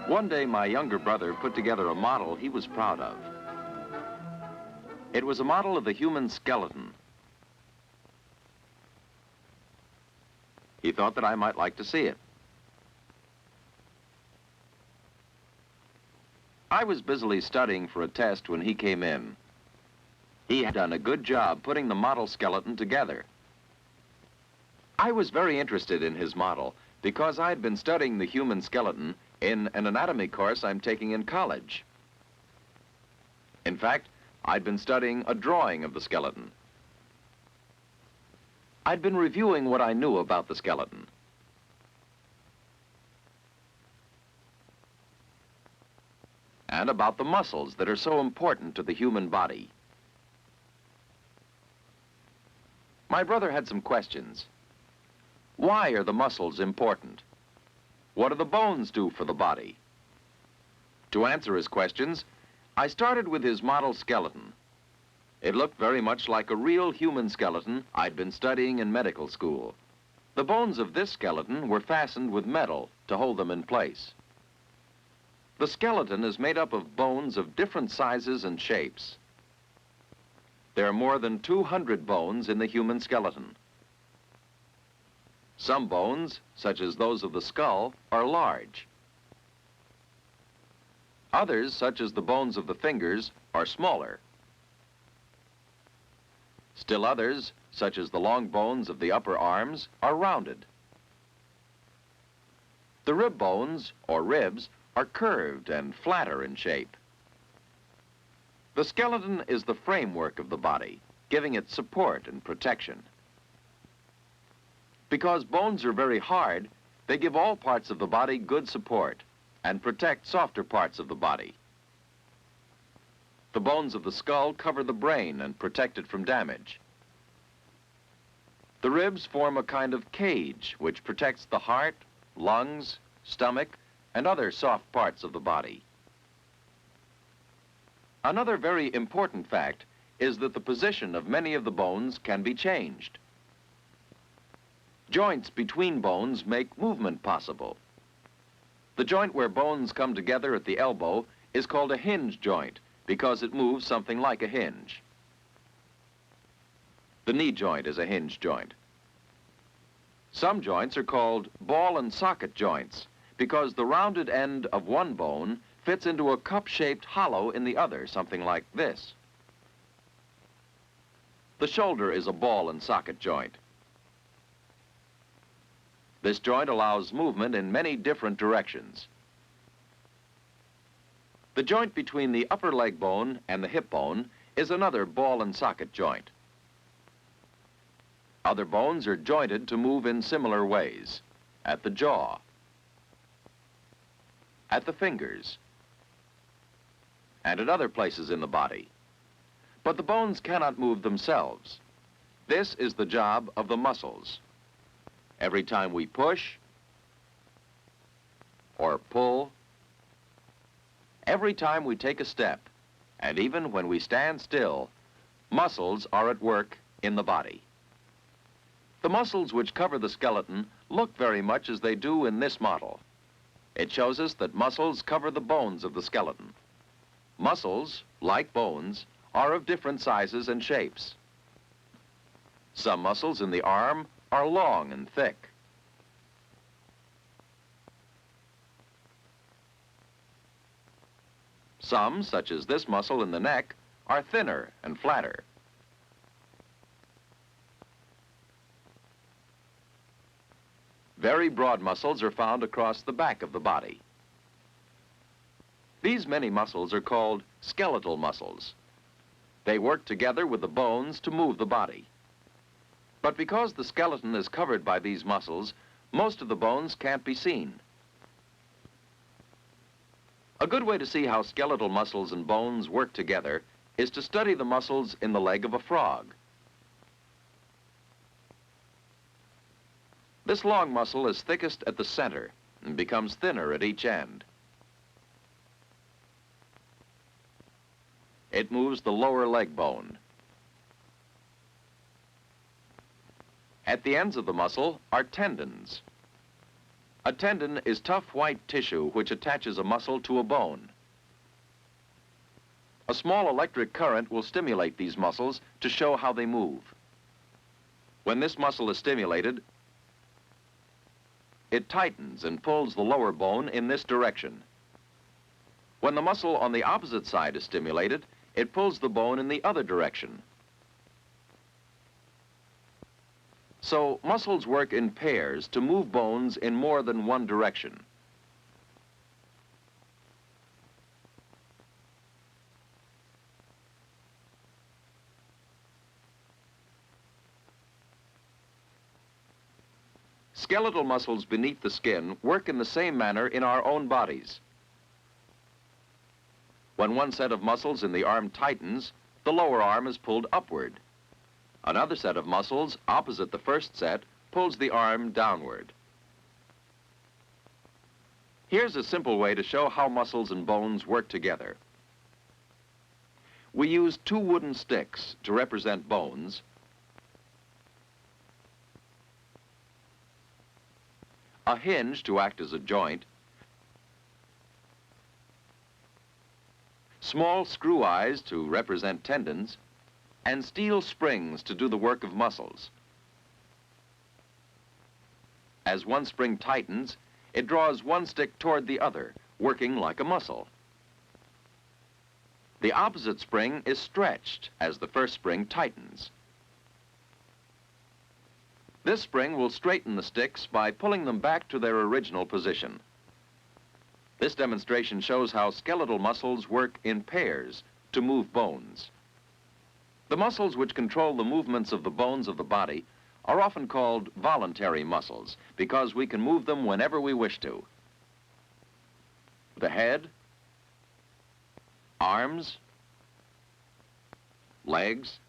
One day, my younger brother put together a model he was proud of. It was a model of the human skeleton. He thought that I might like to see it. I was busily studying for a test when he came in. He had done a good job putting the model skeleton together. I was very interested in his model because I'd been studying the human skeleton in an anatomy course I'm taking in college. In fact, I'd been studying a drawing of the skeleton. I'd been reviewing what I knew about the skeleton. And about the muscles that are so important to the human body. My brother had some questions. Why are the muscles important? What do the bones do for the body? To answer his questions, I started with his model skeleton. It looked very much like a real human skeleton I'd been studying in medical school. The bones of this skeleton were fastened with metal to hold them in place. The skeleton is made up of bones of different sizes and shapes. There are more than 200 bones in the human skeleton. Some bones, such as those of the skull, are large. Others, such as the bones of the fingers, are smaller. Still others, such as the long bones of the upper arms, are rounded. The rib bones, or ribs, are curved and flatter in shape. The skeleton is the framework of the body, giving it support and protection. Because bones are very hard, they give all parts of the body good support and protect softer parts of the body. The bones of the skull cover the brain and protect it from damage. The ribs form a kind of cage which protects the heart, lungs, stomach, and other soft parts of the body. Another very important fact is that the position of many of the bones can be changed. Joints between bones make movement possible. The joint where bones come together at the elbow is called a hinge joint because it moves something like a hinge. The knee joint is a hinge joint. Some joints are called ball and socket joints because the rounded end of one bone fits into a cup-shaped hollow in the other, something like this. The shoulder is a ball and socket joint. This joint allows movement in many different directions. The joint between the upper leg bone and the hip bone is another ball and socket joint. Other bones are jointed to move in similar ways, at the jaw, at the fingers, and at other places in the body. But the bones cannot move themselves. This is the job of the muscles. Every time we push or pull, every time we take a step, and even when we stand still, muscles are at work in the body. The muscles which cover the skeleton look very much as they do in this model. It shows us that muscles cover the bones of the skeleton. Muscles, like bones, are of different sizes and shapes. Some muscles in the arm are long and thick. Some, such as this muscle in the neck, are thinner and flatter. Very broad muscles are found across the back of the body. These many muscles are called skeletal muscles. They work together with the bones to move the body. But because the skeleton is covered by these muscles, most of the bones can't be seen. A good way to see how skeletal muscles and bones work together is to study the muscles in the leg of a frog. This long muscle is thickest at the center and becomes thinner at each end. It moves the lower leg bone. At the ends of the muscle are tendons. A tendon is tough white tissue which attaches a muscle to a bone. A small electric current will stimulate these muscles to show how they move. When this muscle is stimulated, it tightens and pulls the lower bone in this direction. When the muscle on the opposite side is stimulated, it pulls the bone in the other direction. So, muscles work in pairs to move bones in more than one direction. Skeletal muscles beneath the skin work in the same manner in our own bodies. When one set of muscles in the arm tightens, the lower arm is pulled upward. Another set of muscles, opposite the first set, pulls the arm downward. Here's a simple way to show how muscles and bones work together. We use two wooden sticks to represent bones, a hinge to act as a joint, small screw eyes to represent tendons, and steel springs to do the work of muscles. As one spring tightens, it draws one stick toward the other, working like a muscle. The opposite spring is stretched as the first spring tightens. This spring will straighten the sticks by pulling them back to their original position. This demonstration shows how skeletal muscles work in pairs to move bones. The muscles which control the movements of the bones of the body are often called voluntary muscles because we can move them whenever we wish to. The head, arms, legs.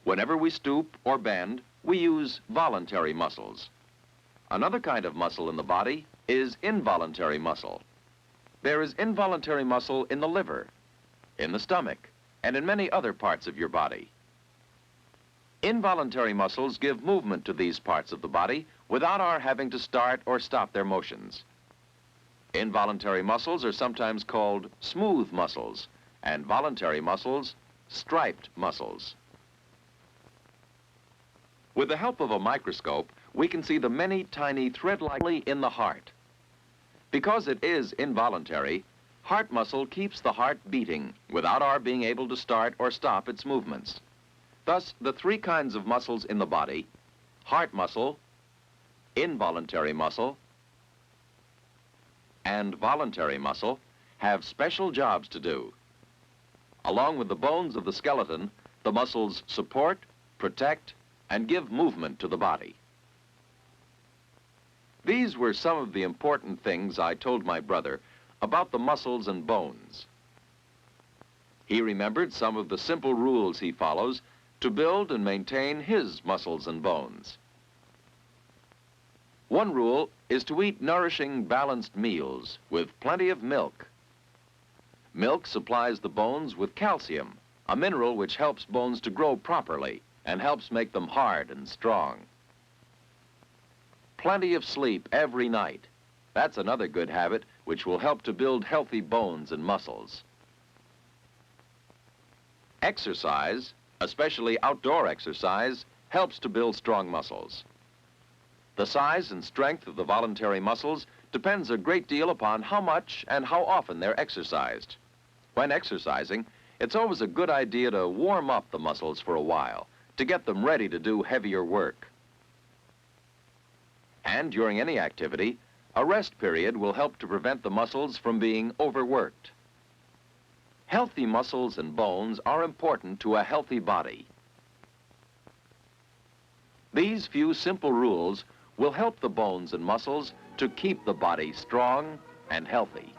Whenever we stoop or bend, we use voluntary muscles. Another kind of muscle in the body is involuntary muscle. There is involuntary muscle in the liver, in the stomach, and in many other parts of your body. Involuntary muscles give movement to these parts of the body without our having to start or stop their motions. Involuntary muscles are sometimes called smooth muscles, and voluntary muscles, striped muscles. With the help of a microscope, we can see the many tiny thread-like in the heart. Because it is involuntary, heart muscle keeps the heart beating without our being able to start or stop its movements. Thus, the three kinds of muscles in the body, heart muscle, involuntary muscle, and voluntary muscle, have special jobs to do. Along with the bones of the skeleton, the muscles support, protect, and give movement to the body. These were some of the important things I told my brother about the muscles and bones. He remembered some of the simple rules he follows to build and maintain his muscles and bones. One rule is to eat nourishing, balanced meals with plenty of milk. Milk supplies the bones with calcium, a mineral which helps bones to grow properly and helps make them hard and strong. Plenty of sleep every night. That's another good habit which will help to build healthy bones and muscles. Exercise, especially outdoor exercise, helps to build strong muscles. The size and strength of the voluntary muscles depends a great deal upon how much and how often they're exercised. When exercising, it's always a good idea to warm up the muscles for a while, to get them ready to do heavier work. And during any activity, a rest period will help to prevent the muscles from being overworked. Healthy muscles and bones are important to a healthy body. These few simple rules will help the bones and muscles to keep the body strong and healthy.